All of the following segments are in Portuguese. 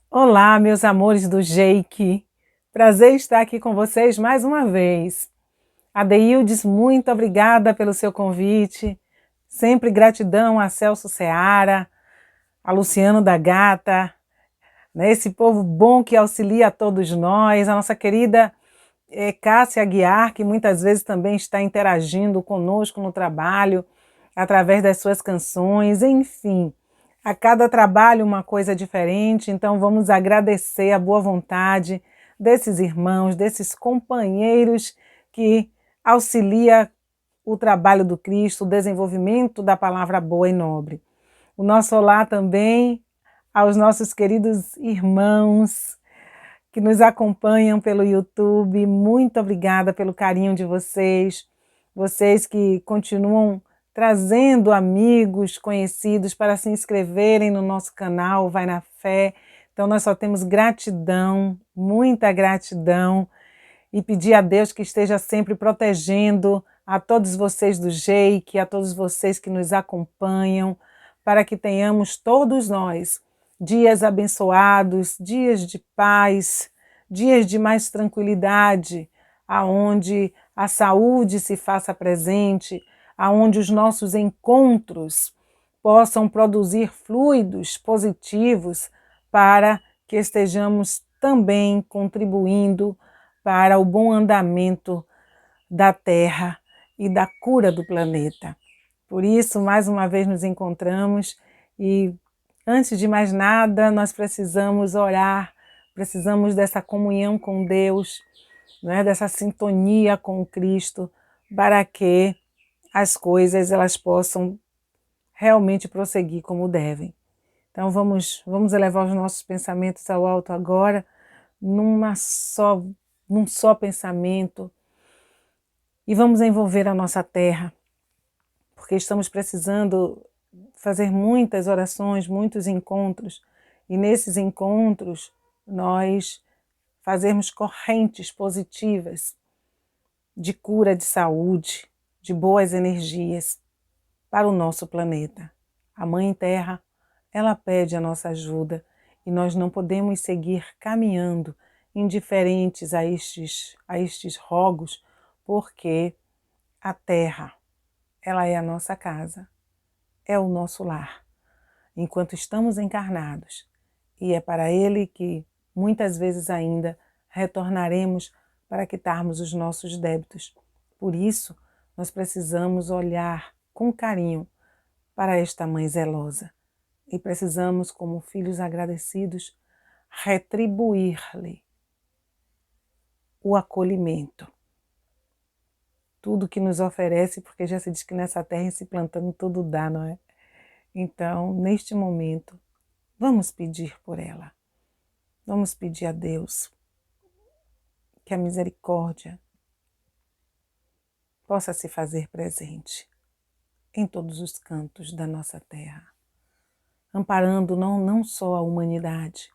Olá, meus amores do Jake. Prazer estar aqui com vocês mais uma vez. Adeildes, muito obrigada pelo seu convite. Sempre gratidão a Celso Seara, a Luciano da Gata, né, esse povo bom que auxilia a todos nós, a nossa querida Cássia Aguiar, que muitas vezes também está interagindo conosco no trabalho, através das suas canções, enfim. A cada trabalho uma coisa diferente, então vamos agradecer a boa vontade desses irmãos, desses companheiros que auxilia o trabalho do Cristo, o desenvolvimento da palavra boa e nobre. O nosso olá também aos nossos queridos irmãos que nos acompanham pelo YouTube. Muito obrigada pelo carinho de vocês, vocês que continuam trazendo amigos, conhecidos para se inscreverem no nosso canal Vai na Fé. Então nós só temos gratidão, muita gratidão, e pedir a Deus que esteja sempre protegendo a todos vocês do Jake, a todos vocês que nos acompanham, para que tenhamos todos nós dias abençoados, dias de paz, dias de mais tranquilidade, aonde a saúde se faça presente, aonde os nossos encontros possam produzir fluidos positivos para que estejamos também contribuindo para o bom andamento da Terra e da cura do planeta. Por isso, mais uma vez nos encontramos e, antes de mais nada, nós precisamos orar, precisamos dessa comunhão com Deus, né, dessa sintonia com o Cristo, para que as coisas elas possam realmente prosseguir como devem. Então vamos elevar os nossos pensamentos ao alto agora, num só pensamento, e vamos envolver a nossa terra, porque estamos precisando fazer muitas orações, muitos encontros, e nesses encontros nós fazermos correntes positivas de cura, de saúde, de boas energias para o nosso planeta. A Mãe Terra, ela pede a nossa ajuda e nós não podemos seguir caminhando indiferentes a estes rogos, porque a Terra, ela é a nossa casa, é o nosso lar, enquanto estamos encarnados. E é para Ele que muitas vezes ainda retornaremos para quitarmos os nossos débitos. Por isso, nós precisamos olhar com carinho para esta Mãe zelosa e precisamos, como filhos agradecidos, retribuir-lhe o acolhimento. Tudo que nos oferece, porque já se diz que nessa terra se plantando tudo dá, não é? Então, neste momento, vamos pedir por ela. Vamos pedir a Deus que a misericórdia possa se fazer presente em todos os cantos da nossa terra, amparando não só a humanidade,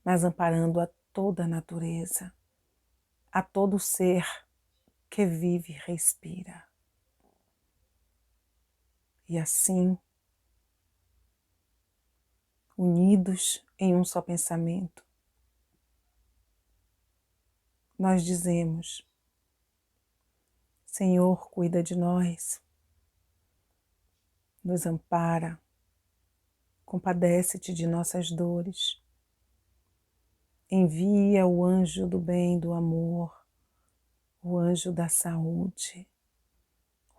mas amparando a toda a natureza, a todo ser que vive e respira. E assim, unidos em um só pensamento, nós dizemos: Senhor, cuida de nós, nos ampara, compadece-te de nossas dores, envia o anjo do bem, do amor, o anjo da saúde,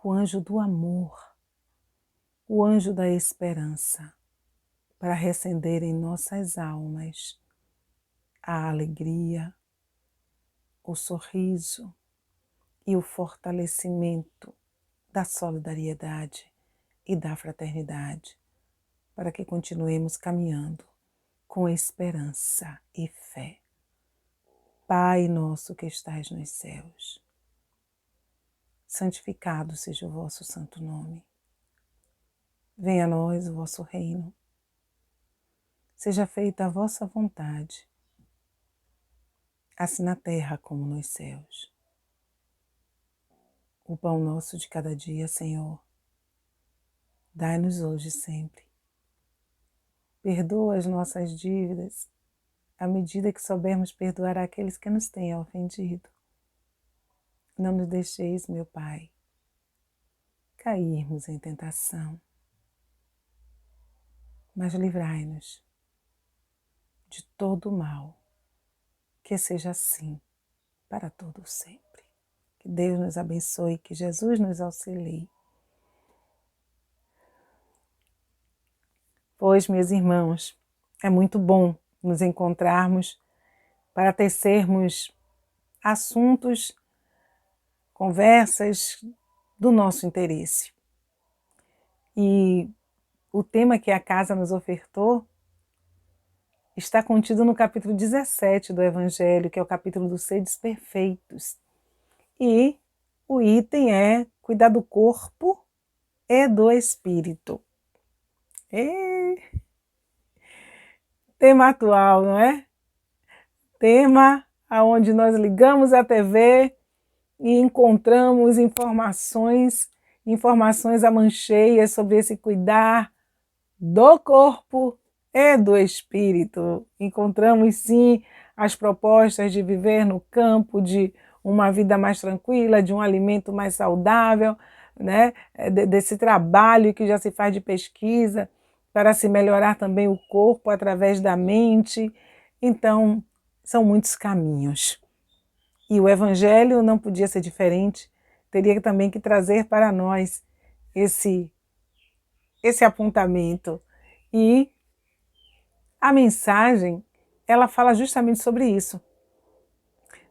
o anjo do amor, o anjo da esperança, para reacender em nossas almas a alegria, o sorriso e o fortalecimento da solidariedade e da fraternidade, para que continuemos caminhando com esperança e fé. Pai nosso que estais nos céus, santificado seja o vosso santo nome. Venha a nós o vosso reino. Seja feita a vossa vontade, assim na terra como nos céus. O pão nosso de cada dia, Senhor, dai-nos hoje sempre. Perdoa as nossas dívidas, à medida que soubermos perdoar aqueles que nos tenham ofendido. Não nos deixeis, meu Pai, cairmos em tentação, mas livrai-nos de todo o mal, que seja assim para todo sempre. Que Deus nos abençoe, que Jesus nos auxilie. Pois, meus irmãos, é muito bom nos encontrarmos para tecermos assuntos, conversas do nosso interesse. E o tema que a casa nos ofertou está contido no capítulo 17 do Evangelho, que é o capítulo dos seres perfeitos. E o item é cuidar do corpo e do espírito. Tema atual, não é? Tema onde nós ligamos a TV e encontramos informações a mancheias sobre esse cuidar do corpo e do espírito. Encontramos sim as propostas de viver no campo, de uma vida mais tranquila, de um alimento mais saudável, né? Desse trabalho que já se faz de pesquisa para se melhorar também o corpo através da mente. Então, são muitos caminhos. E o Evangelho não podia ser diferente, teria também que trazer para nós esse apontamento. E a mensagem, ela fala justamente sobre isso.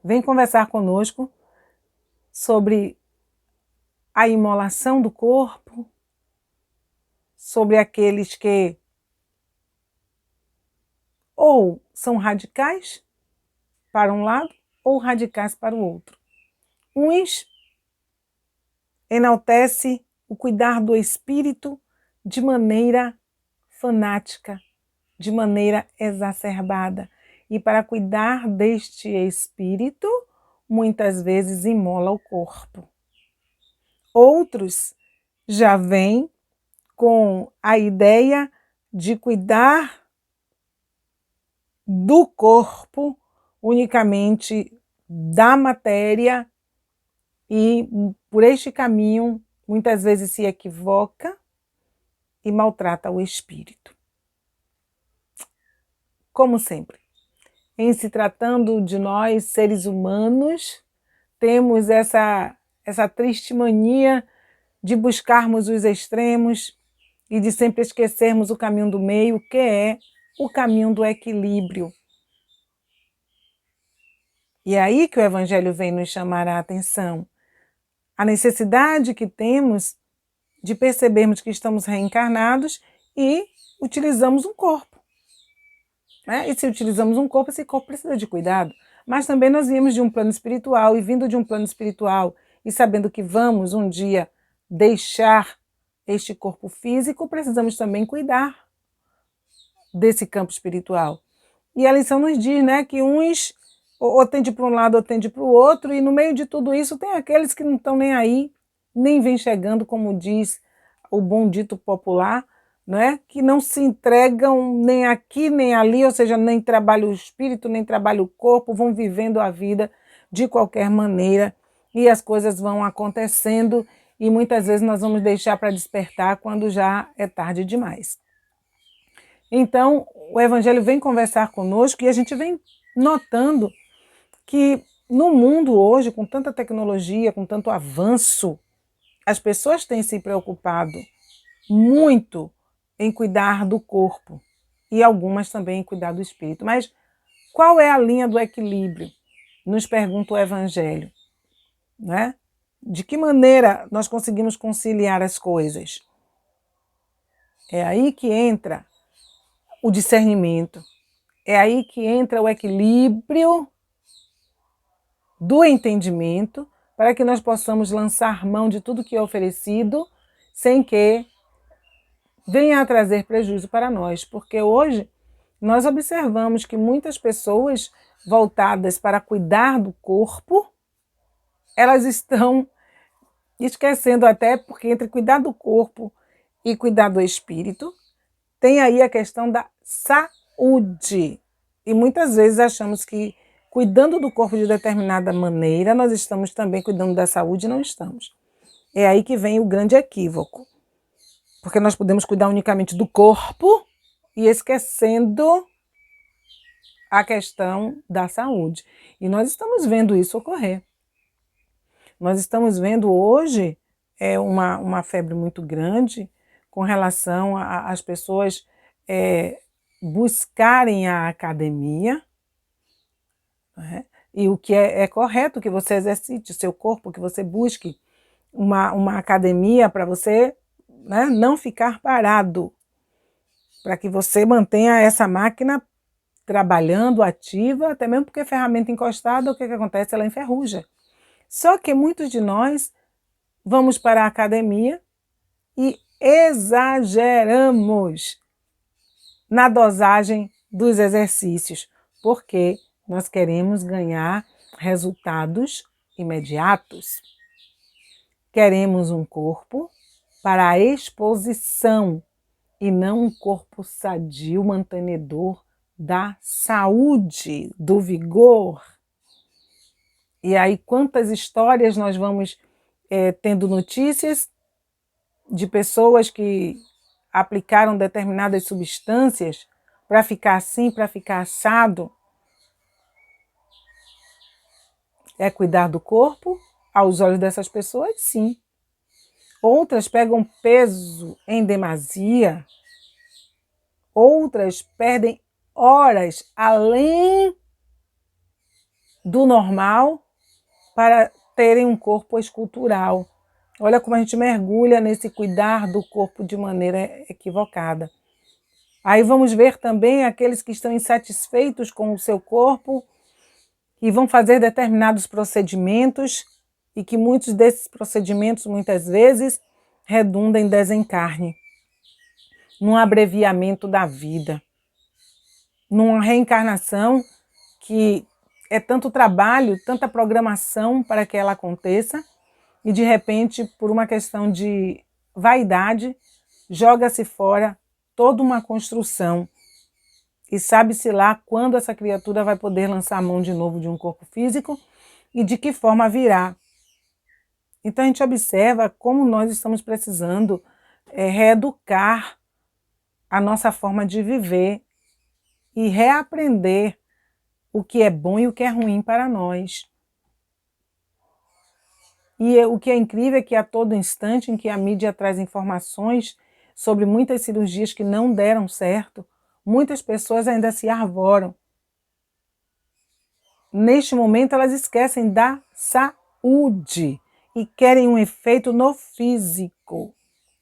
Vem conversar conosco sobre a imolação do corpo, sobre aqueles que ou são radicais para um lado ou radicais para o outro. Uns enaltece o cuidar do espírito de maneira fanática, de maneira exacerbada. E para cuidar deste espírito, muitas vezes imola o corpo. Outros já vêm com a ideia de cuidar do corpo unicamente da matéria e por este caminho muitas vezes se equivoca e maltrata o espírito. Como sempre, em se tratando de nós, seres humanos, temos essa triste mania de buscarmos os extremos e de sempre esquecermos o caminho do meio, que é o caminho do equilíbrio. E é aí que o Evangelho vem nos chamar a atenção. A necessidade que temos de percebermos que estamos reencarnados e utilizamos um corpo. Né? E se utilizamos um corpo, esse corpo precisa de cuidado. Mas também nós viemos de um plano espiritual, e vindo de um plano espiritual e sabendo que vamos um dia deixar este corpo físico, precisamos também cuidar desse campo espiritual. E a lição nos diz, né, que uns ou tende para um lado ou tende para o outro, e no meio de tudo isso tem aqueles que não estão nem aí, nem vem chegando, como diz o bom dito popular, né? Que não se entregam nem aqui nem ali, ou seja, nem trabalham o espírito, nem trabalham o corpo, vão vivendo a vida de qualquer maneira e as coisas vão acontecendo e muitas vezes nós vamos deixar para despertar quando já é tarde demais. Então, o Evangelho vem conversar conosco e a gente vem notando que no mundo hoje, com tanta tecnologia, com tanto avanço, as pessoas têm se preocupado muito em cuidar do corpo e algumas também em cuidar do espírito. Mas qual é a linha do equilíbrio? Nos pergunta o Evangelho, né? De que maneira nós conseguimos conciliar as coisas? É aí que entra o discernimento, é aí que entra o equilíbrio do entendimento para que nós possamos lançar mão de tudo que é oferecido sem que venha a trazer prejuízo para nós, porque hoje nós observamos que muitas pessoas voltadas para cuidar do corpo, elas estão esquecendo até, porque entre cuidar do corpo e cuidar do espírito, tem aí a questão da saúde. E muitas vezes achamos que cuidando do corpo de determinada maneira, nós estamos também cuidando da saúde e não estamos. É aí que vem o grande equívoco. Porque nós podemos cuidar unicamente do corpo e esquecendo a questão da saúde. E nós estamos vendo isso ocorrer. Nós estamos vendo hoje uma febre muito grande com relação às pessoas buscarem a academia, né? E o que é correto que você exercite o seu corpo, que você busque uma academia para você, né, não ficar parado, para que você mantenha essa máquina trabalhando, ativa, até mesmo porque ferramenta encostada, o que acontece? Ela enferruja. Só que muitos de nós vamos para a academia e exageramos na dosagem dos exercícios, porque nós queremos ganhar resultados imediatos. Queremos um corpo para a exposição e não um corpo sadio, mantenedor da saúde, do vigor. E aí, quantas histórias nós vamos tendo notícias de pessoas que aplicaram determinadas substâncias para ficar assim, para ficar assado. É cuidar do corpo? Aos olhos dessas pessoas, sim. Outras pegam peso em demasia. Outras perdem horas além do normal para terem um corpo escultural. Olha como a gente mergulha nesse cuidar do corpo de maneira equivocada. Aí vamos ver também aqueles que estão insatisfeitos com o seu corpo e vão fazer determinados procedimentos e que muitos desses procedimentos, muitas vezes, redundam em desencarne, num abreviamento da vida, numa reencarnação que é tanto trabalho, tanta programação para que ela aconteça e, de repente, por uma questão de vaidade, joga-se fora toda uma construção. E sabe-se lá quando essa criatura vai poder lançar a mão de novo de um corpo físico e de que forma virá. Então a gente observa como nós estamos precisando reeducar a nossa forma de viver e reaprender o que é bom e o que é ruim para nós. E o que é incrível é que a todo instante em que a mídia traz informações sobre muitas cirurgias que não deram certo, muitas pessoas ainda se arvoram. Neste momento, elas esquecem da saúde e querem um efeito no físico,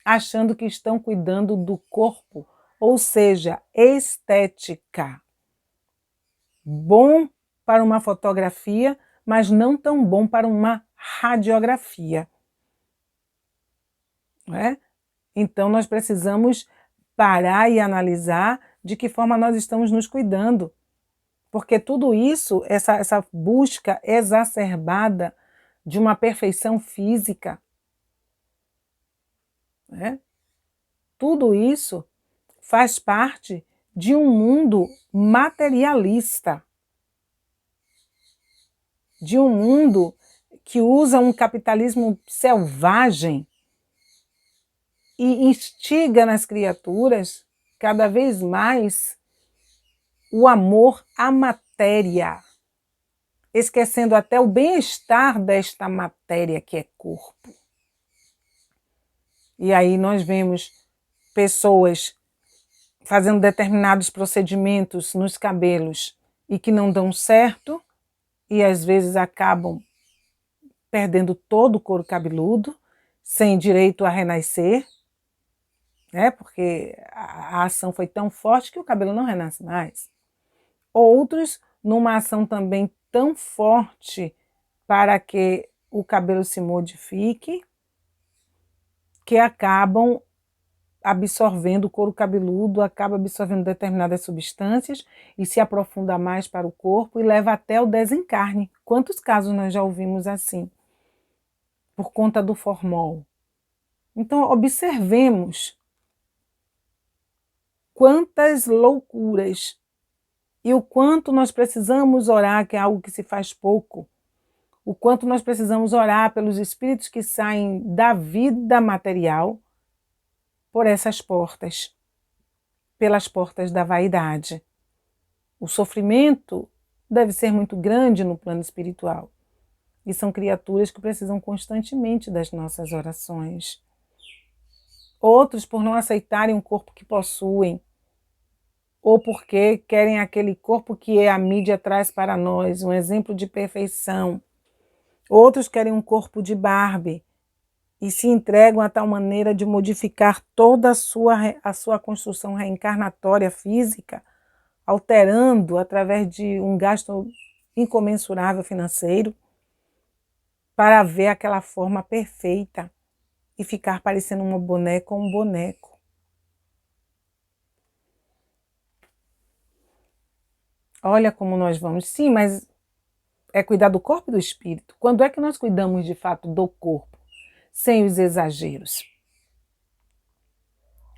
achando que estão cuidando do corpo, ou seja, estética. Bom para uma fotografia, mas não tão bom para uma radiografia. Não é? Então, nós precisamos parar e analisar de que forma nós estamos nos cuidando. Porque tudo isso, essa busca exacerbada de uma perfeição física, né? Tudo isso faz parte de um mundo materialista, de um mundo que usa um capitalismo selvagem e instiga nas criaturas cada vez mais o amor à matéria, esquecendo até o bem-estar desta matéria que é corpo. E aí nós vemos pessoas fazendo determinados procedimentos nos cabelos e que não dão certo e às vezes acabam perdendo todo o couro cabeludo, sem direito a renascer, né? Porque a ação foi tão forte que o cabelo não renasce mais. Outros, numa ação também tão forte para que o cabelo se modifique, que acabam absorvendo o couro cabeludo, acaba absorvendo determinadas substâncias e se aprofunda mais para o corpo e leva até o desencarne. Quantos casos nós já ouvimos assim? Por conta do formol. Então, observemos quantas loucuras E o quanto nós precisamos orar, que é algo que se faz pouco, o quanto nós precisamos orar pelos espíritos que saem da vida material por essas portas, pelas portas da vaidade. O sofrimento deve ser muito grande no plano espiritual. E são criaturas que precisam constantemente das nossas orações. Outros por não aceitarem o corpo que possuem, ou porque querem aquele corpo que a mídia traz para nós, um exemplo de perfeição. Outros querem um corpo de Barbie e se entregam a tal maneira de modificar toda a sua construção reencarnatória física, alterando através de um gasto incomensurável financeiro, para ver aquela forma perfeita e ficar parecendo uma boneca ou um boneco. Olha como nós vamos. Sim, mas é cuidar do corpo e do espírito. Quando é que nós cuidamos de fato do corpo, sem os exageros?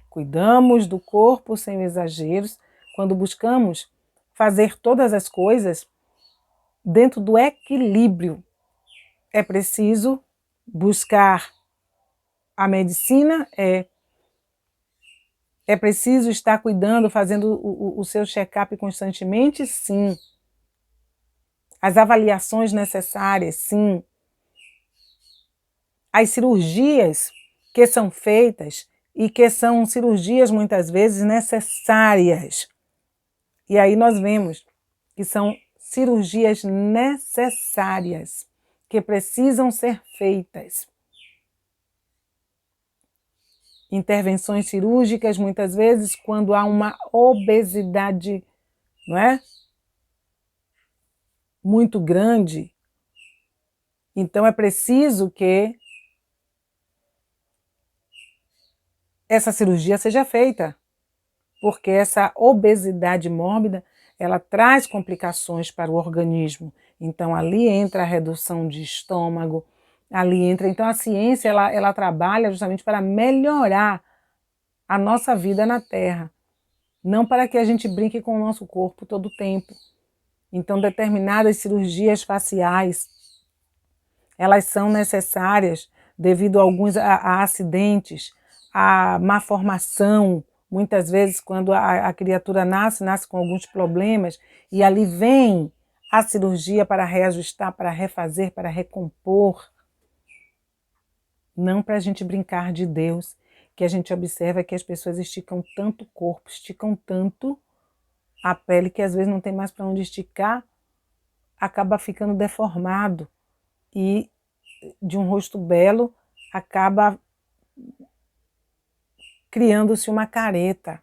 Cuidamos do corpo sem exageros quando buscamos fazer todas as coisas dentro do equilíbrio. É preciso buscar a medicina, é preciso estar cuidando, fazendo o seu check-up constantemente? Sim. As avaliações necessárias? Sim. As cirurgias que são feitas e que são cirurgias muitas vezes necessárias. E aí nós vemos que são cirurgias necessárias, que precisam ser feitas. Intervenções cirúrgicas, muitas vezes, quando há uma obesidade, não é? Muito grande. Então é preciso que essa cirurgia seja feita, porque essa obesidade mórbida, ela traz complicações para o organismo. Então ali entra a redução de estômago, ali entra. Então a ciência ela trabalha justamente para melhorar a nossa vida na Terra, não para que a gente brinque com o nosso corpo todo o tempo. Então determinadas cirurgias faciais, elas são necessárias devido a alguns a acidentes, a má formação. Muitas vezes, quando a criatura nasce com alguns problemas, e ali vem a cirurgia para reajustar, para refazer, para recompor. Não para a gente brincar de Deus, que a gente observa que as pessoas esticam tanto o corpo, esticam tanto a pele, que às vezes não tem mais para onde esticar, acaba ficando deformado. E de um rosto belo, acaba criando-se uma careta.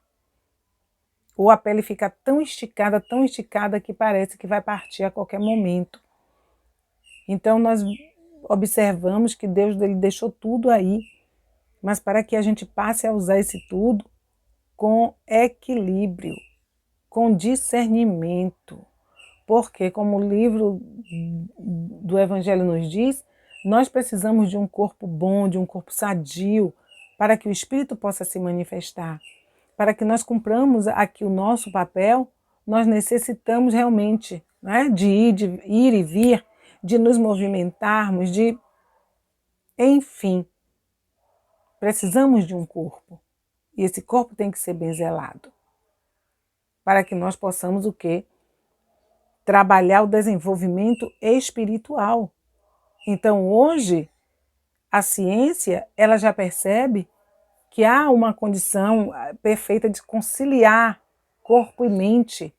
Ou a pele fica tão esticada que parece que vai partir a qualquer momento. Então nós observamos que Deus ele deixou tudo aí, mas para que a gente passe a usar esse tudo com equilíbrio, com discernimento. Porque, como o livro do Evangelho nos diz, nós precisamos de um corpo bom, de um corpo sadio, para que o Espírito possa se manifestar. Para que nós cumpramos aqui o nosso papel, nós necessitamos realmente, né, de ir e vir, de nos movimentarmos, enfim, precisamos de um corpo. E esse corpo tem que ser bem zelado. Para que nós possamos o quê? Trabalhar o desenvolvimento espiritual. Então hoje, a ciência ela já percebe que há uma condição perfeita de conciliar corpo e mente.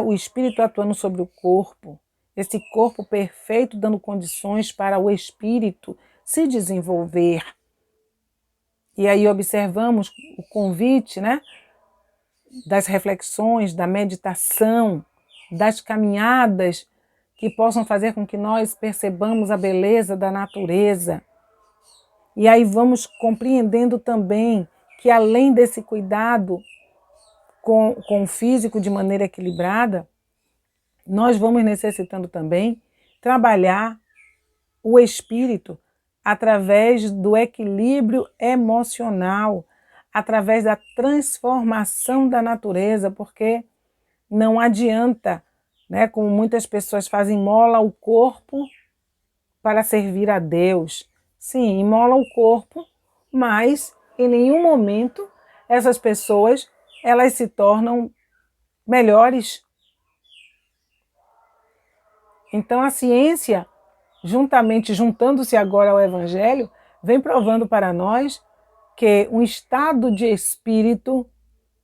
O espírito atuando sobre o corpo, esse corpo perfeito dando condições para o espírito se desenvolver. E aí observamos o convite, né, das reflexões, da meditação, das caminhadas que possam fazer com que nós percebamos a beleza da natureza. E aí vamos compreendendo também que além desse cuidado com o físico de maneira equilibrada, nós vamos necessitando também trabalhar o espírito através do equilíbrio emocional, através da transformação da natureza, porque não adianta, né, como muitas pessoas fazem, imola o corpo para servir a Deus. Sim, imola o corpo, mas em nenhum momento essas pessoas elas se tornam melhores. Então a ciência, juntando-se agora ao Evangelho, vem provando para nós que um estado de espírito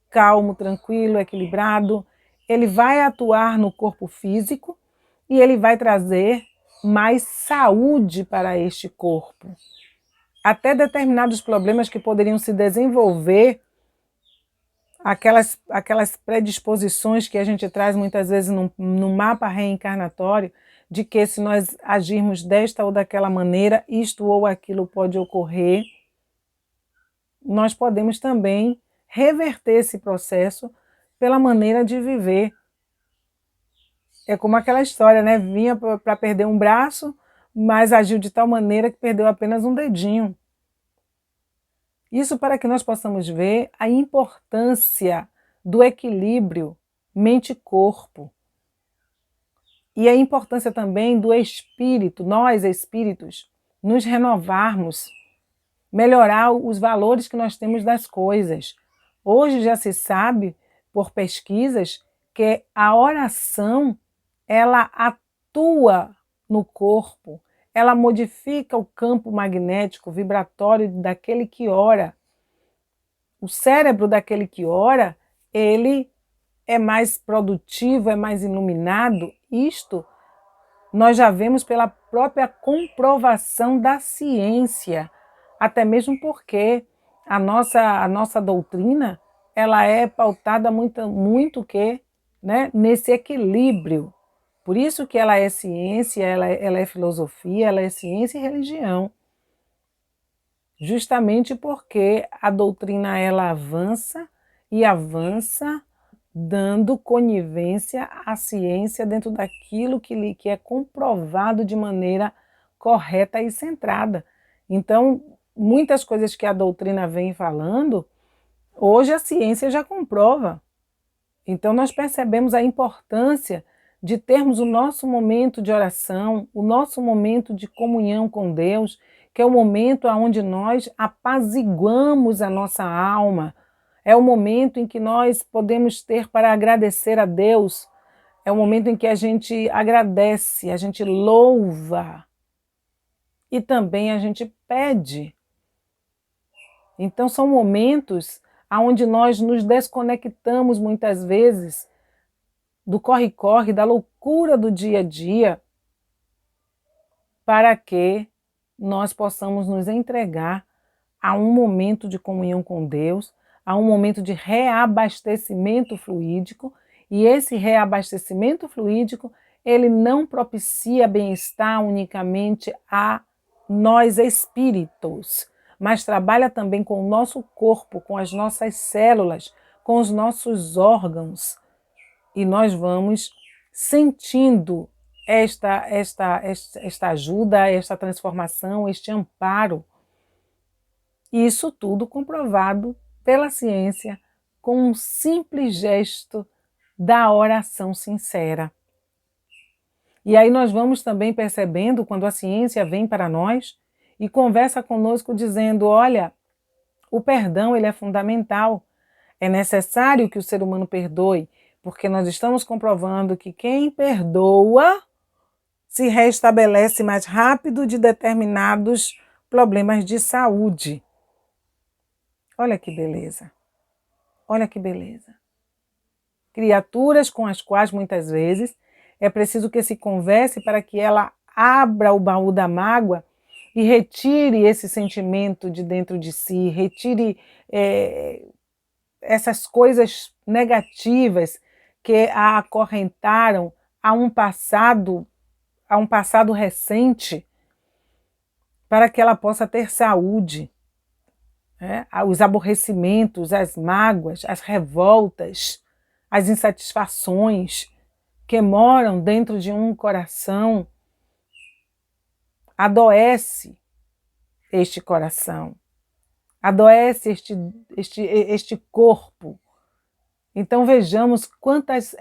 calmo, tranquilo, equilibrado, ele vai atuar no corpo físico e ele vai trazer mais saúde para este corpo. Até determinados problemas que poderiam se desenvolver, aquelas predisposições que a gente traz muitas vezes no mapa reencarnatório, de que se nós agirmos desta ou daquela maneira, isto ou aquilo pode ocorrer, nós podemos também reverter esse processo pela maneira de viver. É como aquela história, né? Vinha para perder um braço, mas agiu de tal maneira que perdeu apenas um dedinho. Isso para que nós possamos ver a importância do equilíbrio mente-corpo. E a importância também do espírito, nós espíritos, nos renovarmos, melhorar os valores que nós temos das coisas. Hoje já se sabe, por pesquisas, que a oração, ela atua no corpo, ela modifica o campo magnético, vibratório daquele que ora. O cérebro daquele que ora, ele é mais produtivo, é mais iluminado. Isto nós já vemos pela própria comprovação da ciência, até mesmo porque a nossa doutrina, ela é pautada muito que, né, nesse equilíbrio. Por isso que ela é ciência, ela é filosofia, ela é ciência e religião. Justamente porque a doutrina ela avança e avança dando conivência à ciência dentro daquilo que é comprovado de maneira correta e centrada. Então, muitas coisas que a doutrina vem falando, hoje a ciência já comprova. Então, nós percebemos a importância de termos o nosso momento de oração, o nosso momento de comunhão com Deus, que é o momento onde nós apaziguamos a nossa alma, é o momento em que nós podemos ter para agradecer a Deus, é o momento em que a gente agradece, a gente louva e também a gente pede. Então são momentos onde nós nos desconectamos muitas vezes do corre-corre, da loucura do dia a dia, para que nós possamos nos entregar a um momento de comunhão com Deus, a um momento de reabastecimento fluídico, e esse reabastecimento fluídico, ele não propicia bem-estar unicamente a nós espíritos, mas trabalha também com o nosso corpo, com as nossas células, com os nossos órgãos, e nós vamos sentindo esta ajuda, esta transformação, este amparo. E isso tudo comprovado pela ciência com um simples gesto da oração sincera. E aí nós vamos também percebendo quando a ciência vem para nós e conversa conosco dizendo, olha, o perdão ele é fundamental, é necessário que o ser humano perdoe, porque nós estamos comprovando que quem perdoa se restabelece mais rápido de determinados problemas de saúde. Olha que beleza, olha que beleza. Criaturas com as quais muitas vezes é preciso que se converse para que ela abra o baú da mágoa e retire esse sentimento de dentro de si, retire essas coisas negativas que a acorrentaram a um passado recente, para que ela possa ter saúde. Os aborrecimentos, as mágoas, as revoltas, as insatisfações que moram dentro de um coração, adoece este coração, adoece este corpo, Então vejamos quantas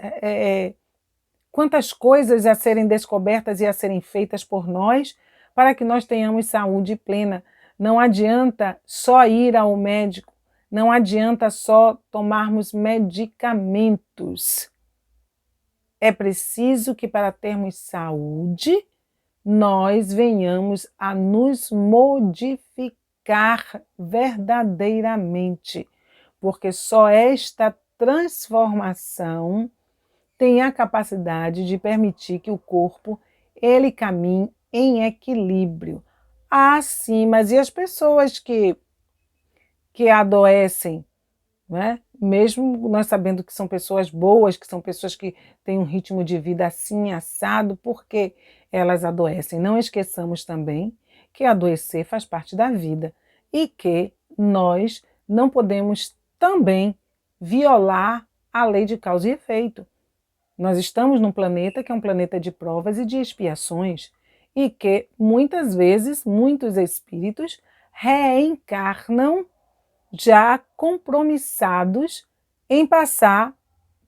coisas a serem descobertas e a serem feitas por nós para que nós tenhamos saúde plena. Não adianta só ir ao médico, não adianta só tomarmos medicamentos. É preciso que para termos saúde, nós venhamos a nos modificar verdadeiramente, porque só esta transformação tem a capacidade de permitir que o corpo ele caminhe em equilíbrio. Ah, sim, mas e as pessoas que adoecem, né? Mesmo nós sabendo que são pessoas boas, que são pessoas que têm um ritmo de vida assim, assado, porque elas adoecem. Não esqueçamos também que adoecer faz parte da vida e que nós não podemos também violar a lei de causa e efeito. Nós estamos num planeta que é um planeta de provas e de expiações e que muitas vezes muitos espíritos reencarnam já compromissados em passar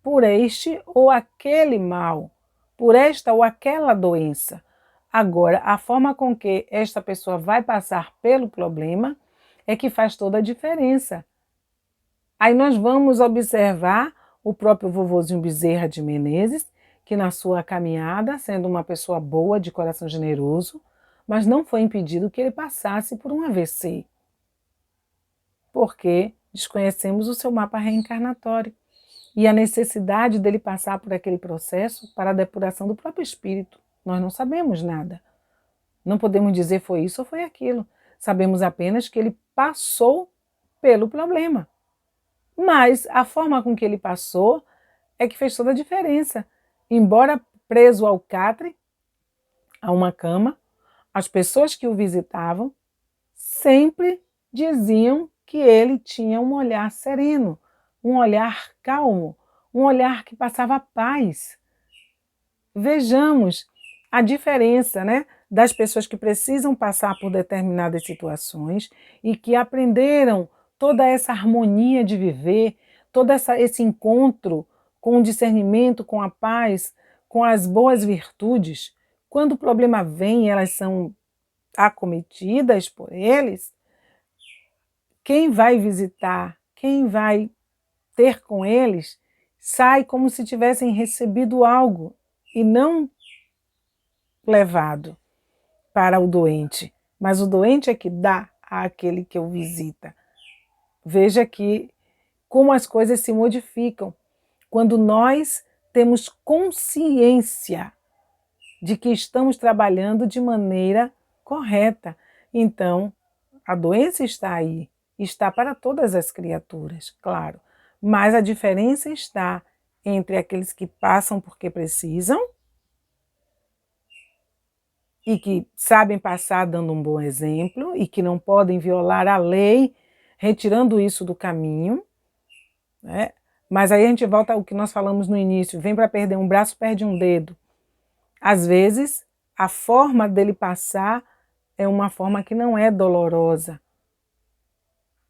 por este ou aquele mal, por esta ou aquela doença. Agora, a forma com que esta pessoa vai passar pelo problema é que faz toda a diferença. Aí nós vamos observar o próprio vovozinho Bezerra de Menezes, que na sua caminhada, sendo uma pessoa boa, de coração generoso, mas não foi impedido que ele passasse por um AVC, porque desconhecemos o seu mapa reencarnatório e a necessidade dele passar por aquele processo para a depuração do próprio espírito. Nós não sabemos nada. Não podemos dizer foi isso ou foi aquilo. Sabemos apenas que ele passou pelo problema. Mas a forma com que ele passou é que fez toda a diferença. Embora preso ao catre, a uma cama, as pessoas que o visitavam sempre diziam que ele tinha um olhar sereno, um olhar calmo, um olhar que passava paz. Vejamos a diferença, né, das pessoas que precisam passar por determinadas situações e que aprenderam toda essa harmonia de viver, todo esse encontro com o discernimento, com a paz, com as boas virtudes. Quando o problema vem e elas são acometidas por eles, quem vai visitar, quem vai ter com eles, sai como se tivessem recebido algo e não levado para o doente, mas o doente é que dá àquele que o visita. Veja que como as coisas se modificam quando nós temos consciência de que estamos trabalhando de maneira correta. Então, a doença está aí, está para todas as criaturas, claro, mas a diferença está entre aqueles que passam porque precisam e que sabem passar dando um bom exemplo e que não podem violar a lei, retirando isso do caminho, né? Mas aí a gente volta ao que nós falamos no início, vem para perder um braço, perde um dedo. Às vezes, a forma dele passar é uma forma que não é dolorosa,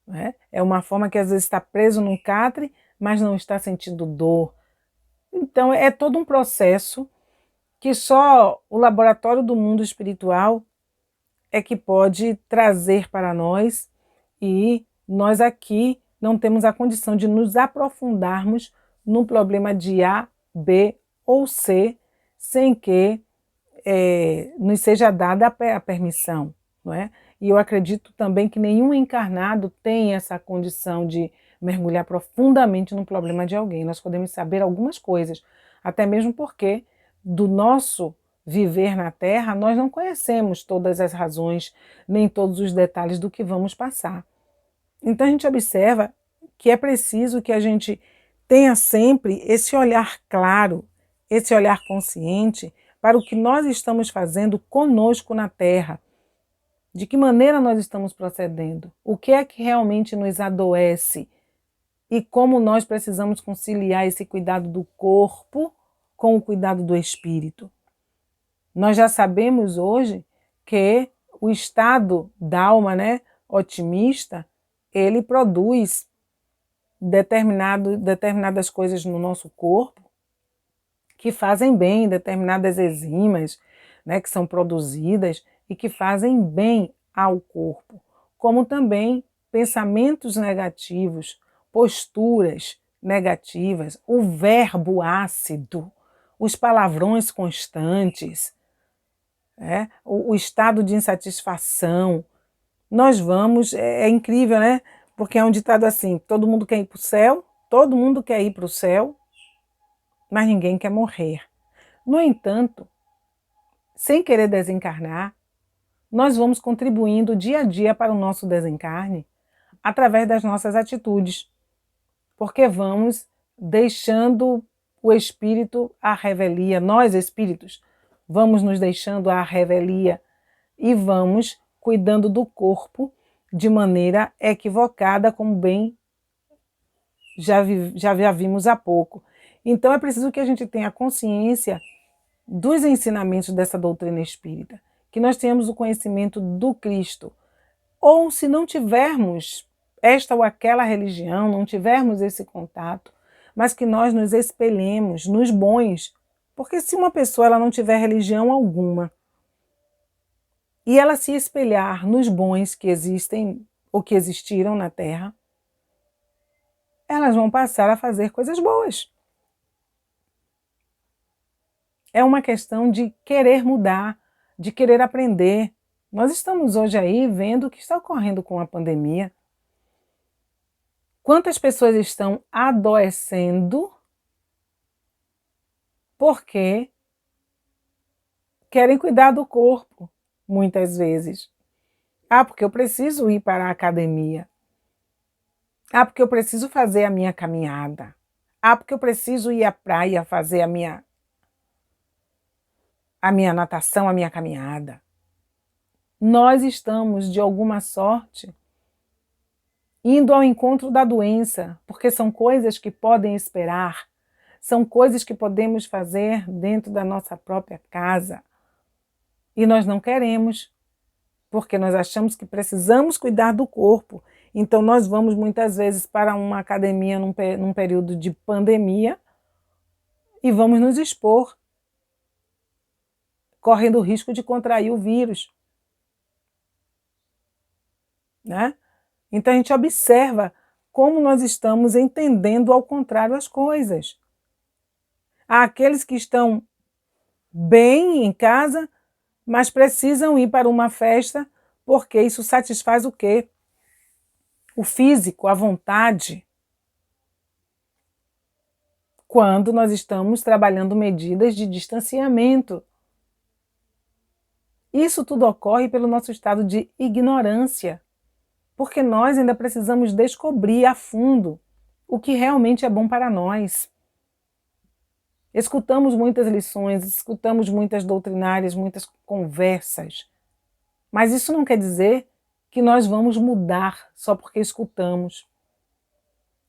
né? É uma forma que às vezes está preso num catre, mas não está sentindo dor. Então é todo um processo que só o laboratório do mundo espiritual é que pode trazer para nós e nós aqui não temos a condição de nos aprofundarmos no problema de A, B ou C sem que nos seja dada a permissão, não é? E eu acredito também que nenhum encarnado tem essa condição de mergulhar profundamente no problema de alguém. Nós podemos saber algumas coisas, até mesmo porque do nosso viver na Terra, nós não conhecemos todas as razões, nem todos os detalhes do que vamos passar. Então a gente observa que é preciso que a gente tenha sempre esse olhar claro, esse olhar consciente para o que nós estamos fazendo conosco na Terra. De que maneira nós estamos procedendo? O que é que realmente nos adoece? E como nós precisamos conciliar esse cuidado do corpo com o cuidado do espírito? Nós já sabemos hoje que o estado da alma, né, otimista, ele produz determinadas coisas no nosso corpo que fazem bem, determinadas enzimas, né, que são produzidas e que fazem bem ao corpo, como também pensamentos negativos, posturas negativas, o verbo ácido, os palavrões constantes, o estado de insatisfação. Nós vamos, é incrível, né? Porque é um ditado assim, todo mundo quer ir para o céu, todo mundo quer ir para o céu, mas ninguém quer morrer. No entanto, sem querer desencarnar, nós vamos contribuindo dia a dia para o nosso desencarne através das nossas atitudes, porque vamos deixando o espírito à revelia, nós espíritos vamos nos deixando à revelia e vamos cuidando do corpo de maneira equivocada, como bem já vimos há pouco. Então é preciso que a gente tenha consciência dos ensinamentos dessa doutrina espírita, que nós tenhamos o conhecimento do Cristo. Ou se não tivermos esta ou aquela religião, não tivermos esse contato, mas que nós nos espelhemos nos bons, porque se uma pessoa ela não tiver religião alguma e ela se espelhar nos bons que existem ou que existiram na Terra, elas vão passar a fazer coisas boas. É uma questão de querer mudar, de querer aprender. Nós estamos hoje aí vendo o que está ocorrendo com a pandemia. Quantas pessoas estão adoecendo porque querem cuidar do corpo, muitas vezes. Ah, porque eu preciso ir para a academia. Ah, porque eu preciso fazer a minha caminhada. Ah, porque eu preciso ir à praia fazer a minha natação, a minha caminhada. Nós estamos, de alguma sorte, indo ao encontro da doença, porque são coisas que podem esperar, são coisas que podemos fazer dentro da nossa própria casa. E nós não queremos, porque nós achamos que precisamos cuidar do corpo. Então nós vamos muitas vezes para uma academia num período de pandemia e vamos nos expor, correndo o risco de contrair o vírus, né? Então a gente observa como nós estamos entendendo ao contrário as coisas. Há aqueles que estão bem em casa, mas precisam ir para uma festa porque isso satisfaz o quê? O físico, a vontade. Quando nós estamos trabalhando medidas de distanciamento. Isso tudo ocorre pelo nosso estado de ignorância, porque nós ainda precisamos descobrir a fundo o que realmente é bom para nós. Escutamos muitas lições, escutamos muitas doutrinárias, muitas conversas, mas isso não quer dizer que nós vamos mudar só porque escutamos.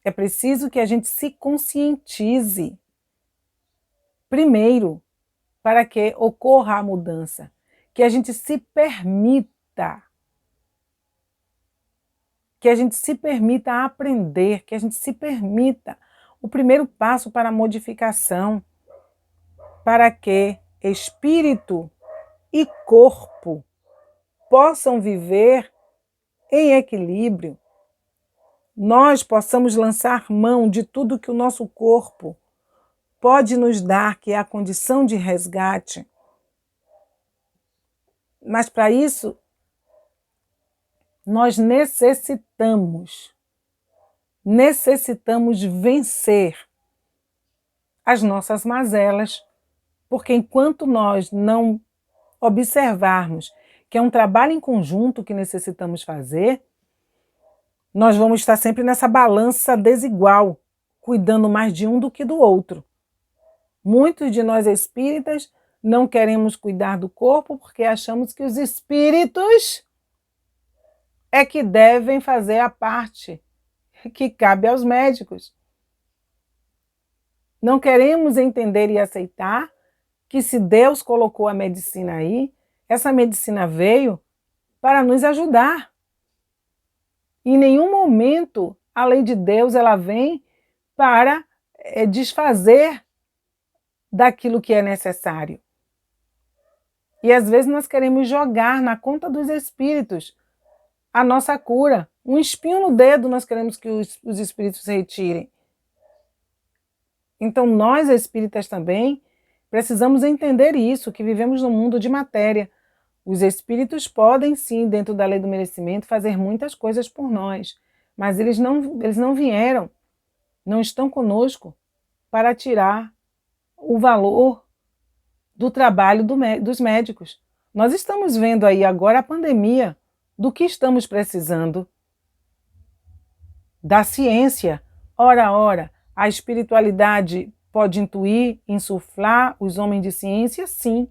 É preciso que a gente se conscientize primeiro para que ocorra a mudança, que a gente se permita, aprender, que a gente se permita o primeiro passo para a modificação, para que espírito e corpo possam viver em equilíbrio, nós possamos lançar mão de tudo que o nosso corpo pode nos dar, que é a condição de resgate. Mas para isso, nós necessitamos vencer as nossas mazelas, porque enquanto nós não observarmos que é um trabalho em conjunto que necessitamos fazer, nós vamos estar sempre nessa balança desigual, cuidando mais de um do que do outro. Muitos de nós espíritas não queremos cuidar do corpo porque achamos que os espíritos é que devem fazer a parte que cabe aos médicos. Não queremos entender e aceitar que se Deus colocou a medicina aí, essa medicina veio para nos ajudar. Em nenhum momento A lei de Deus, ela vem para desfazer daquilo que é necessário. E às vezes nós queremos jogar na conta dos espíritos a nossa cura. Um espinho no dedo nós queremos que os espíritos retirem. Então nós, espíritas também, precisamos entender isso, que vivemos num mundo de matéria. Os espíritos podem sim, dentro da lei do merecimento, fazer muitas coisas por nós, mas eles não vieram, não estão conosco para tirar o valor do trabalho dos médicos. Nós estamos vendo aí agora a pandemia, do que estamos precisando? Da ciência. Ora, a espiritualidade pode intuir, insuflar os homens de ciência? Sim.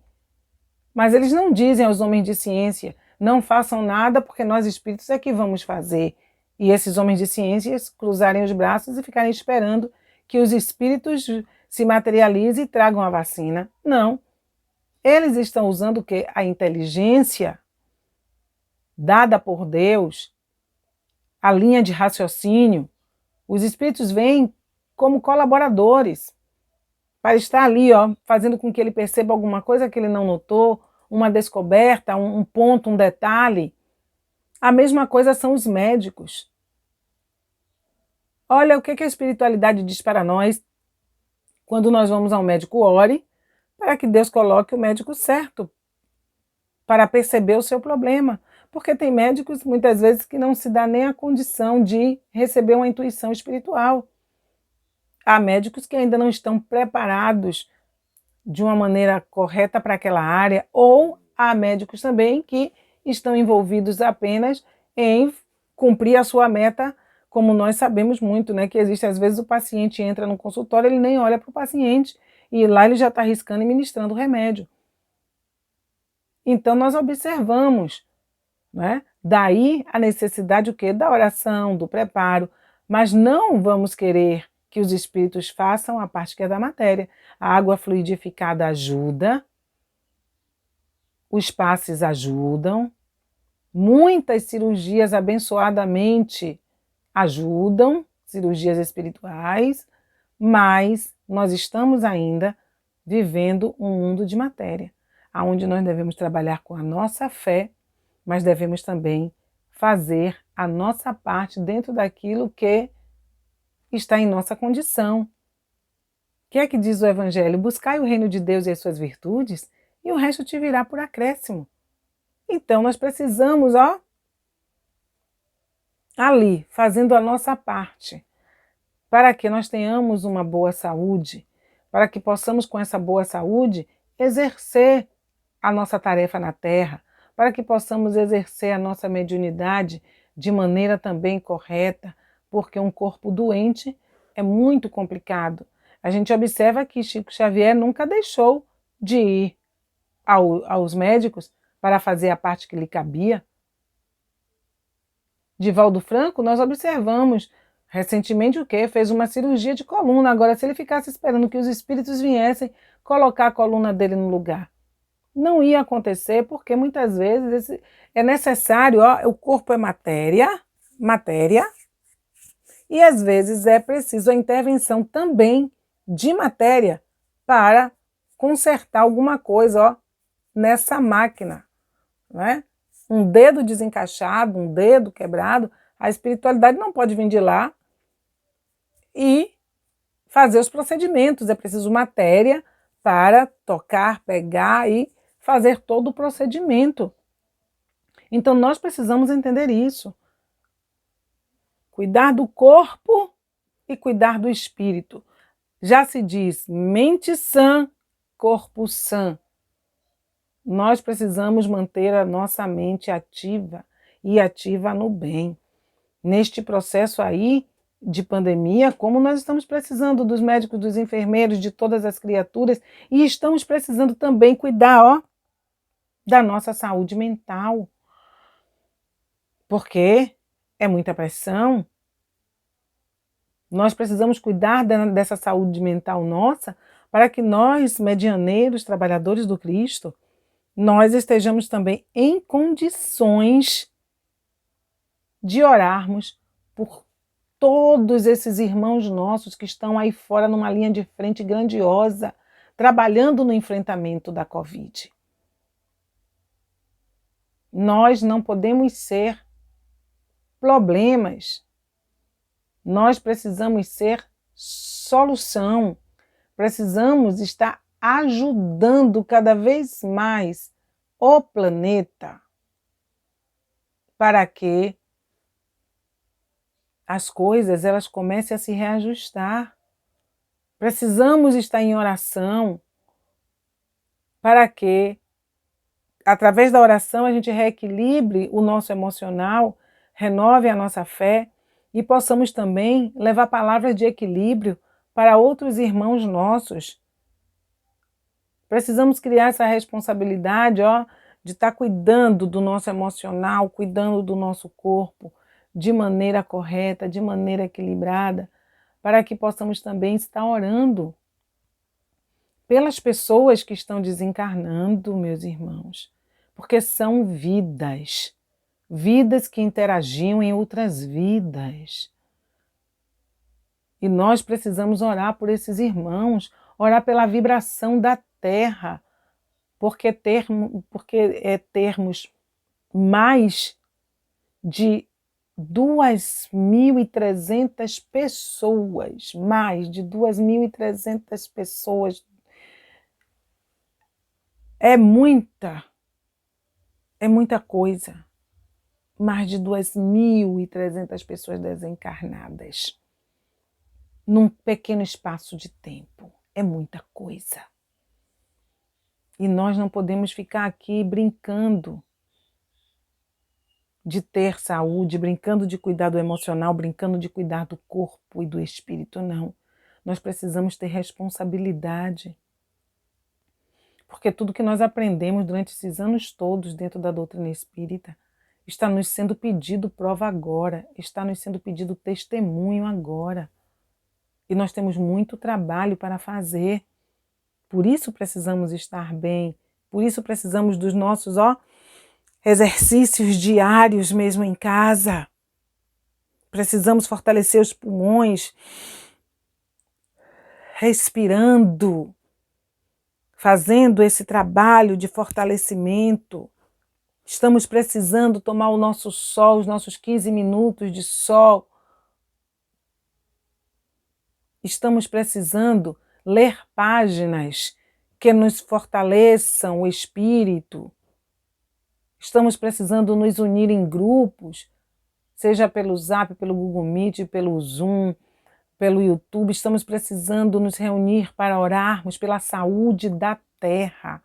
Mas eles não dizem aos homens de ciência, não façam nada porque nós espíritos é que vamos fazer. E esses homens de ciência cruzarem os braços e ficarem esperando que os espíritos se materializem e tragam a vacina. Não. Eles estão usando o quê? A inteligência dada por Deus, a linha de raciocínio. Os espíritos vêm como colaboradores para estar ali, fazendo com que ele perceba alguma coisa que ele não notou, uma descoberta, um ponto, um detalhe. A mesma coisa são os médicos. Olha o que a espiritualidade diz para nós quando nós vamos ao médico: ore para que Deus coloque o médico certo para perceber o seu problema. Porque tem médicos, muitas vezes, que não se dá nem a condição de receber uma intuição espiritual. Há médicos que ainda não estão preparados de uma maneira correta para aquela área, ou há médicos também que estão envolvidos apenas em cumprir a sua meta, como nós sabemos muito, né? Que existe, às vezes, o paciente entra no consultório, ele nem olha para o paciente, e lá ele já está arriscando e ministrando o remédio. Então, nós observamos, né? Daí a necessidade o quê? Da oração, do preparo, mas não vamos querer que os espíritos façam a parte que é da matéria. A água fluidificada ajuda, os passes ajudam, muitas cirurgias abençoadamente ajudam, cirurgias espirituais, mas nós estamos ainda vivendo um mundo de matéria, onde nós devemos trabalhar com a nossa fé, mas devemos também fazer a nossa parte dentro daquilo que está em nossa condição. O que é que diz o Evangelho? Buscai o reino de Deus e as suas virtudes, e o resto te virá por acréscimo. Então nós precisamos, ali, fazendo a nossa parte, para que nós tenhamos uma boa saúde, para que possamos, com essa boa saúde, exercer a nossa tarefa na Terra, para que possamos exercer a nossa mediunidade de maneira também correta, porque um corpo doente é muito complicado. A gente observa que Chico Xavier nunca deixou de ir aos médicos para fazer a parte que lhe cabia. Divaldo Franco, nós observamos recentemente o quê? Fez uma cirurgia de coluna. Agora, se ele ficasse esperando que os espíritos viessem colocar a coluna dele no lugar, não ia acontecer, porque muitas vezes é necessário, o corpo é matéria, e às vezes é preciso a intervenção também de matéria para consertar alguma coisa, nessa máquina, né? Um dedo desencaixado, um dedo quebrado, a espiritualidade não pode vir de lá e fazer os procedimentos, é preciso matéria para tocar, pegar e fazer todo o procedimento. Então nós precisamos entender isso. Cuidar do corpo e cuidar do espírito. Já se diz mente sã, corpo sã. Nós precisamos manter a nossa mente ativa e ativa no bem. Neste processo aí de pandemia, como nós estamos precisando dos médicos, dos enfermeiros, de todas as criaturas, e estamos precisando também cuidar, da nossa saúde mental. Porque é muita pressão. Nós precisamos cuidar dessa saúde mental nossa para que nós, medianeiros, trabalhadores do Cristo, nós estejamos também em condições de orarmos por todos esses irmãos nossos que estão aí fora numa linha de frente grandiosa, trabalhando no enfrentamento da Covid. Nós não podemos ser problemas. Nós precisamos ser solução. Precisamos estar ajudando cada vez mais o planeta para que as coisas elas comecem a se reajustar. Precisamos estar em oração para que, através da oração, a gente reequilibre o nosso emocional, renove a nossa fé e possamos também levar palavras de equilíbrio para outros irmãos nossos. Precisamos criar essa responsabilidade, de estar cuidando do nosso emocional, cuidando do nosso corpo, de maneira correta, de maneira equilibrada, para que possamos também estar orando pelas pessoas que estão desencarnando, meus irmãos, porque são vidas, vidas que interagiam em outras vidas. E nós precisamos orar por esses irmãos, orar pela vibração da Terra, porque termos mais de 2.300 pessoas, mais de 2.300 pessoas, é muita coisa, mais de 2.300 pessoas desencarnadas, num pequeno espaço de tempo, é muita coisa. E nós não podemos ficar aqui brincando de ter saúde, brincando de cuidar do emocional, brincando de cuidar do corpo e do espírito, não. Nós precisamos ter responsabilidade. Porque tudo que nós aprendemos durante esses anos todos dentro da doutrina espírita está nos sendo pedido prova agora, está nos sendo pedido testemunho agora. E nós temos muito trabalho para fazer. Por isso precisamos estar bem, por isso precisamos dos nossos, exercícios diários mesmo em casa. Precisamos fortalecer os pulmões, respirando, fazendo esse trabalho de fortalecimento. Estamos precisando tomar o nosso sol, os nossos 15 minutos de sol. Estamos precisando ler páginas que nos fortaleçam o espírito. Estamos precisando nos unir em grupos, seja pelo Zap, pelo Google Meet, pelo Zoom, pelo YouTube. Estamos precisando nos reunir para orarmos pela saúde da Terra.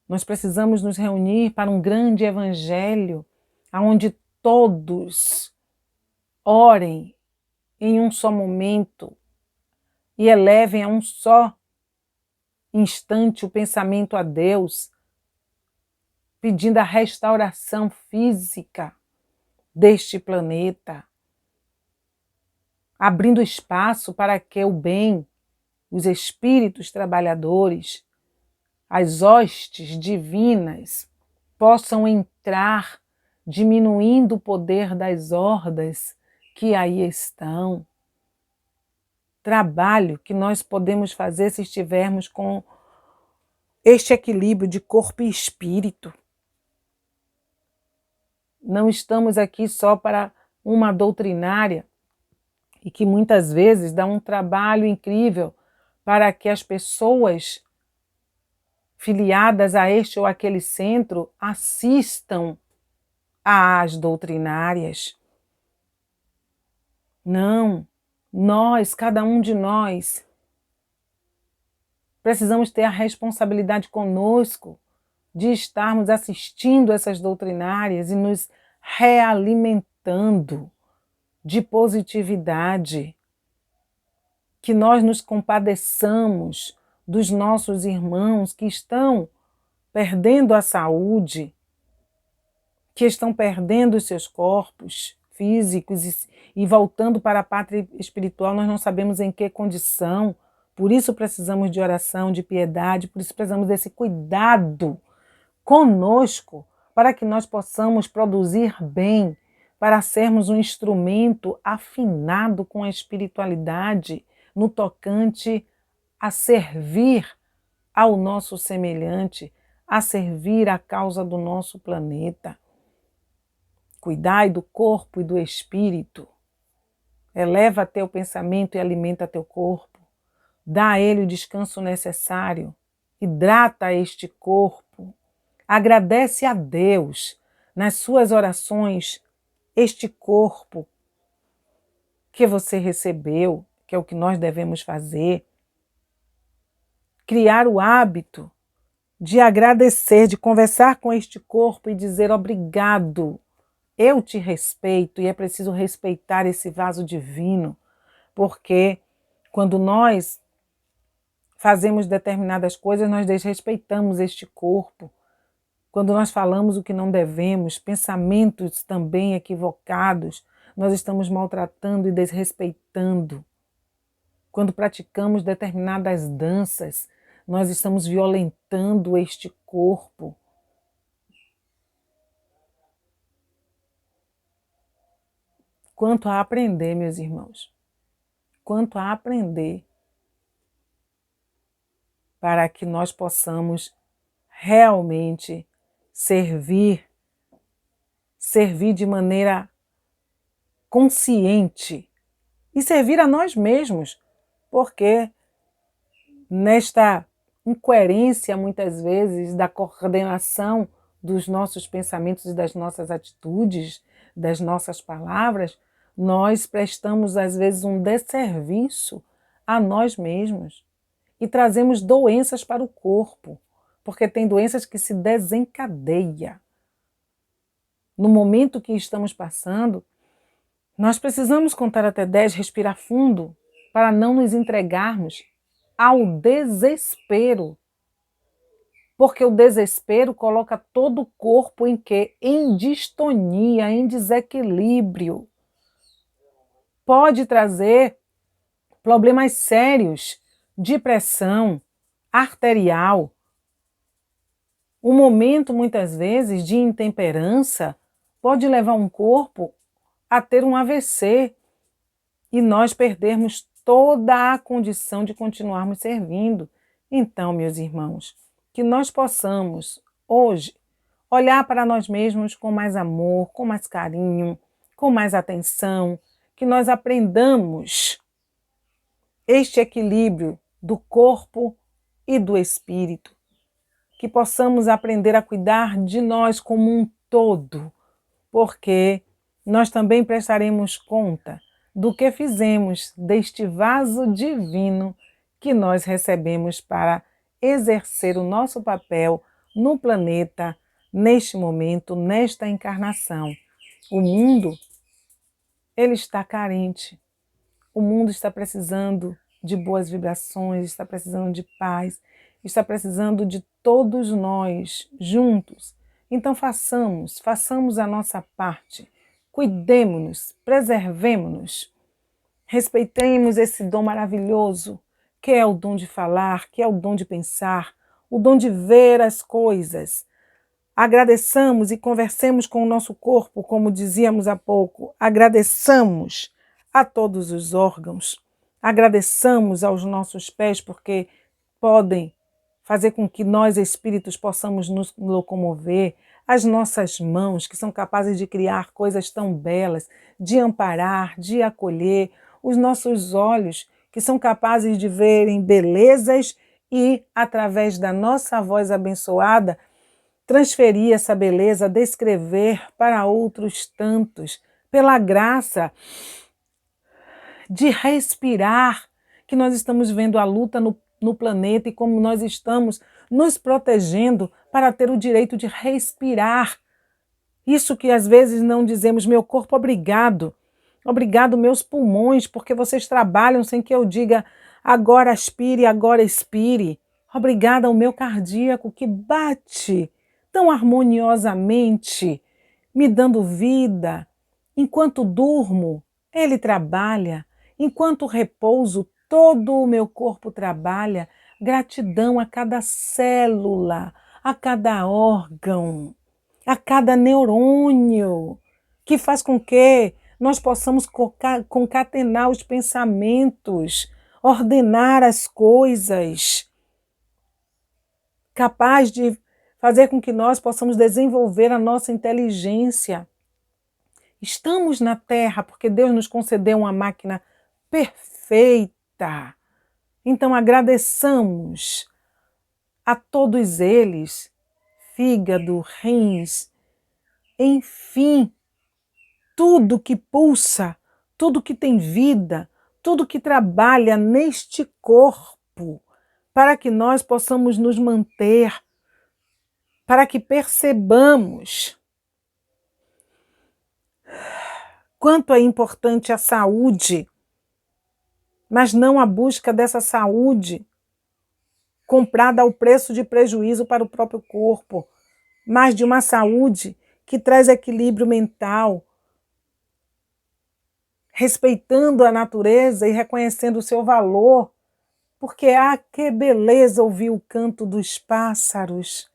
Nós precisamos nos reunir para um grande evangelho, onde todos orem em um só momento e elevem a um só instante o pensamento a Deus, pedindo a restauração física deste planeta, abrindo espaço para que o bem, os espíritos trabalhadores, as hostes divinas possam entrar, diminuindo o poder das hordas que aí estão. Trabalho que nós podemos fazer se estivermos com este equilíbrio de corpo e espírito. Não estamos aqui só para uma doutrinária e que muitas vezes dá um trabalho incrível para que as pessoas filiadas a este ou aquele centro assistam às doutrinárias. Não, nós, cada um de nós, precisamos ter a responsabilidade conosco de estarmos assistindo essas doutrinárias e nos realimentando de positividade, que nós nos compadeçamos dos nossos irmãos que estão perdendo a saúde, que estão perdendo os seus corpos físicos e voltando para a pátria espiritual, nós não sabemos em que condição. Por isso precisamos de oração, de piedade, por isso precisamos desse cuidado conosco, para que nós possamos produzir bem, para sermos um instrumento afinado com a espiritualidade no tocante a servir ao nosso semelhante, a servir à causa do nosso planeta. Cuidai do corpo e do espírito. Eleva teu pensamento e alimenta teu corpo. Dá a ele o descanso necessário. Hidrata este corpo. Agradece a Deus nas suas orações este corpo que você recebeu, que é o que nós devemos fazer. Criar o hábito de agradecer, de conversar com este corpo e dizer obrigado. Eu te respeito e é preciso respeitar esse vaso divino, porque quando nós fazemos determinadas coisas, nós desrespeitamos este corpo. Quando nós falamos o que não devemos, pensamentos também equivocados, nós estamos maltratando e desrespeitando. Quando praticamos determinadas danças, nós estamos violentando este corpo. Quanto a aprender, meus irmãos, quanto a aprender para que nós possamos realmente servir de maneira consciente e servir a nós mesmos, porque nesta incoerência, muitas vezes, da coordenação dos nossos pensamentos e das nossas atitudes, das nossas palavras, nós prestamos, às vezes, um desserviço a nós mesmos e trazemos doenças para o corpo, porque tem doenças que se desencadeiam. No momento que estamos passando, nós precisamos contar até 10, respirar fundo, para não nos entregarmos ao desespero. Porque o desespero coloca todo o corpo em quê? Em distonia, em desequilíbrio. Pode trazer problemas sérios de pressão arterial. Um momento, muitas vezes, de intemperança pode levar um corpo a ter um AVC e nós perdermos toda a condição de continuarmos servindo. Então, meus irmãos, que nós possamos, hoje, olhar para nós mesmos com mais amor, com mais carinho, com mais atenção, que nós aprendamos este equilíbrio do corpo e do espírito, que possamos aprender a cuidar de nós como um todo, porque nós também prestaremos conta do que fizemos deste vaso divino que nós recebemos para exercer o nosso papel no planeta, neste momento, nesta encarnação. O mundo, ele está carente. O mundo está precisando de boas vibrações, está precisando de paz, está precisando de todos nós juntos. Então façamos a nossa parte. Cuidemo-nos, preservemo-nos, respeitemos esse dom maravilhoso, que é o dom de falar, que é o dom de pensar, o dom de ver as coisas. Agradeçamos e conversemos com o nosso corpo, como dizíamos há pouco. Agradeçamos a todos os órgãos. Agradeçamos aos nossos pés, porque podem fazer com que nós, espíritos, possamos nos locomover. As nossas mãos, que são capazes de criar coisas tão belas, de amparar, de acolher. Os nossos olhos, que são capazes de verem belezas e, através da nossa voz abençoada, transferir essa beleza, descrever para outros tantos, pela graça de respirar, que nós estamos vendo a luta no planeta e como nós estamos nos protegendo para ter o direito de respirar. Isso que às vezes não dizemos, meu corpo, obrigado. Obrigado, meus pulmões, porque vocês trabalham sem que eu diga agora aspire, agora expire. Obrigada ao meu cardíaco que bate tão harmoniosamente, me dando vida. Enquanto durmo, ele trabalha. Enquanto repouso, todo o meu corpo trabalha. Gratidão a cada célula, a cada órgão, a cada neurônio que faz com que nós possamos concatenar os pensamentos, ordenar as coisas, capaz de fazer com que nós possamos desenvolver a nossa inteligência. Estamos na Terra porque Deus nos concedeu uma máquina perfeita. Então agradeçamos a todos eles, fígado, rins, enfim, tudo que pulsa, tudo que tem vida, tudo que trabalha neste corpo, para que nós possamos nos manter, para que percebamos quanto é importante a saúde, mas não a busca dessa saúde comprada ao preço de prejuízo para o próprio corpo, mas de uma saúde que traz equilíbrio mental, respeitando a natureza e reconhecendo o seu valor, porque que beleza ouvir o canto dos pássaros,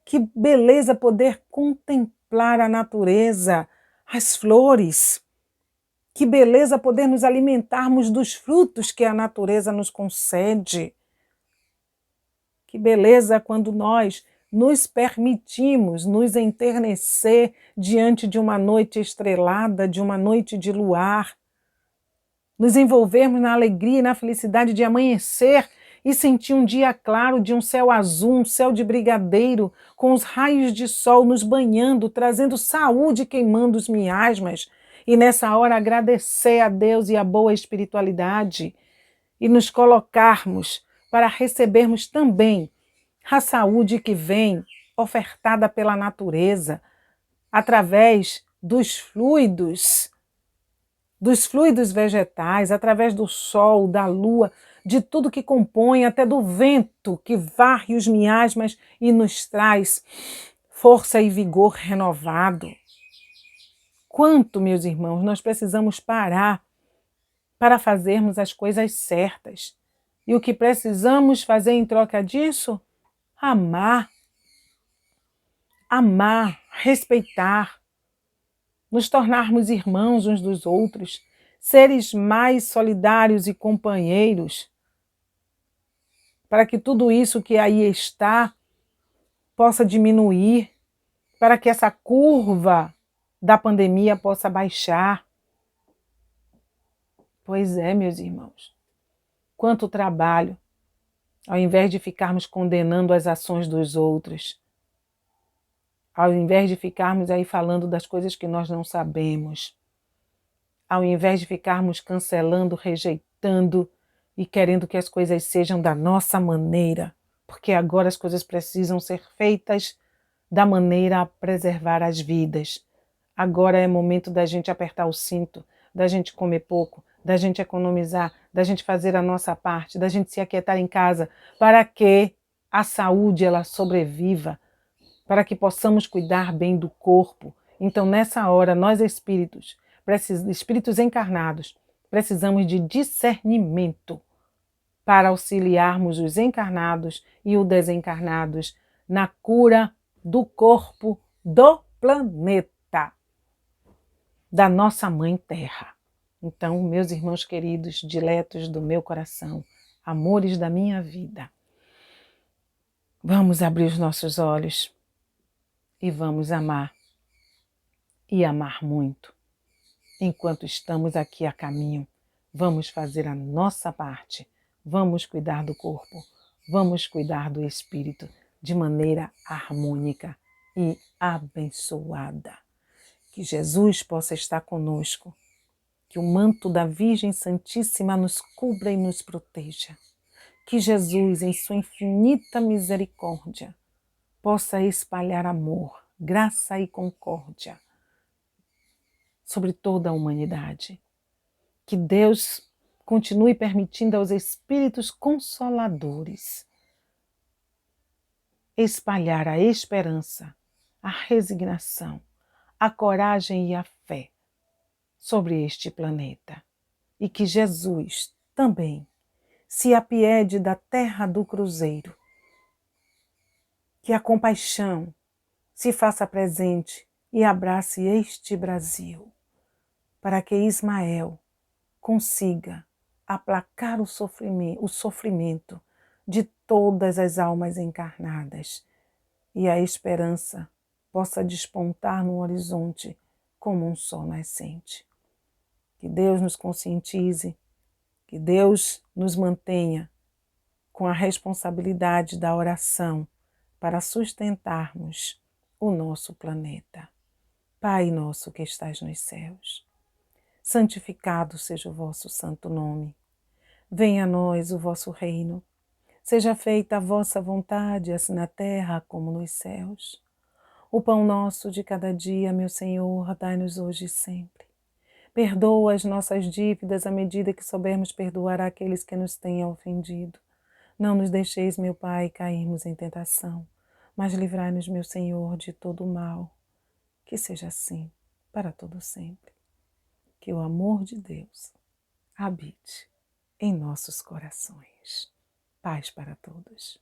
que beleza poder contemplar a natureza, as flores, que beleza poder nos alimentarmos dos frutos que a natureza nos concede. Que beleza quando nós nos permitimos nos enternecer diante de uma noite estrelada, de uma noite de luar, nos envolvermos na alegria e na felicidade de amanhecer e sentir um dia claro de um céu azul, um céu de brigadeiro, com os raios de sol nos banhando, trazendo saúde, queimando os miasmas. E nessa hora agradecer a Deus e a boa espiritualidade e nos colocarmos para recebermos também a saúde que vem ofertada pela natureza através dos fluidos vegetais, através do sol, da lua, de tudo que compõe, até do vento que varre os miasmas e nos traz força e vigor renovado. Quanto, meus irmãos, nós precisamos parar para fazermos as coisas certas. E o que precisamos fazer em troca disso? Amar. Amar, respeitar, nos tornarmos irmãos uns dos outros, seres mais solidários e companheiros, para que tudo isso que aí está possa diminuir, para que essa curva da pandemia possa baixar. Pois é, meus irmãos, quanto trabalho, ao invés de ficarmos condenando as ações dos outros, ao invés de ficarmos aí falando das coisas que nós não sabemos, ao invés de ficarmos cancelando, rejeitando e querendo que as coisas sejam da nossa maneira, porque agora as coisas precisam ser feitas da maneira a preservar as vidas. Agora é momento da gente apertar o cinto, da gente comer pouco, da gente economizar, da gente fazer a nossa parte, da gente se aquietar em casa, para que a saúde ela sobreviva, para que possamos cuidar bem do corpo. Então, nessa hora, nós espíritos encarnados, precisamos de discernimento para auxiliarmos os encarnados e os desencarnados na cura do corpo do planeta, da nossa Mãe Terra. Então, meus irmãos queridos, diletos do meu coração, amores da minha vida, vamos abrir os nossos olhos e vamos amar, e amar muito. Enquanto estamos aqui a caminho, vamos fazer a nossa parte, vamos cuidar do corpo, vamos cuidar do espírito de maneira harmônica e abençoada. Que Jesus possa estar conosco, que o manto da Virgem Santíssima nos cubra e nos proteja. Que Jesus, em sua infinita misericórdia, possa espalhar amor, graça e concórdia sobre toda a humanidade. Que Deus continue permitindo aos espíritos consoladores espalhar a esperança, a resignação, a coragem e a fé sobre este planeta. E que Jesus também se apiede da terra do cruzeiro. Que a compaixão se faça presente e abrace este Brasil, para que Ismael consiga aplacar o sofrimento de todas as almas encarnadas e a esperança possa despontar no horizonte como um sol nascente. Que Deus nos conscientize, que Deus nos mantenha com a responsabilidade da oração para sustentarmos o nosso planeta. Pai nosso que estás nos céus, santificado seja o vosso santo nome. Venha a nós o vosso reino. Seja feita a vossa vontade, assim na terra como nos céus. O pão nosso de cada dia, meu Senhor, dai-nos hoje e sempre. Perdoa as nossas dívidas à medida que soubermos perdoar aqueles que nos têm ofendido. Não nos deixeis, meu Pai, cairmos em tentação, mas livrai-nos, meu Senhor, de todo o mal. Que seja assim, para todo sempre. Que o amor de Deus habite em nossos corações. Paz para todos.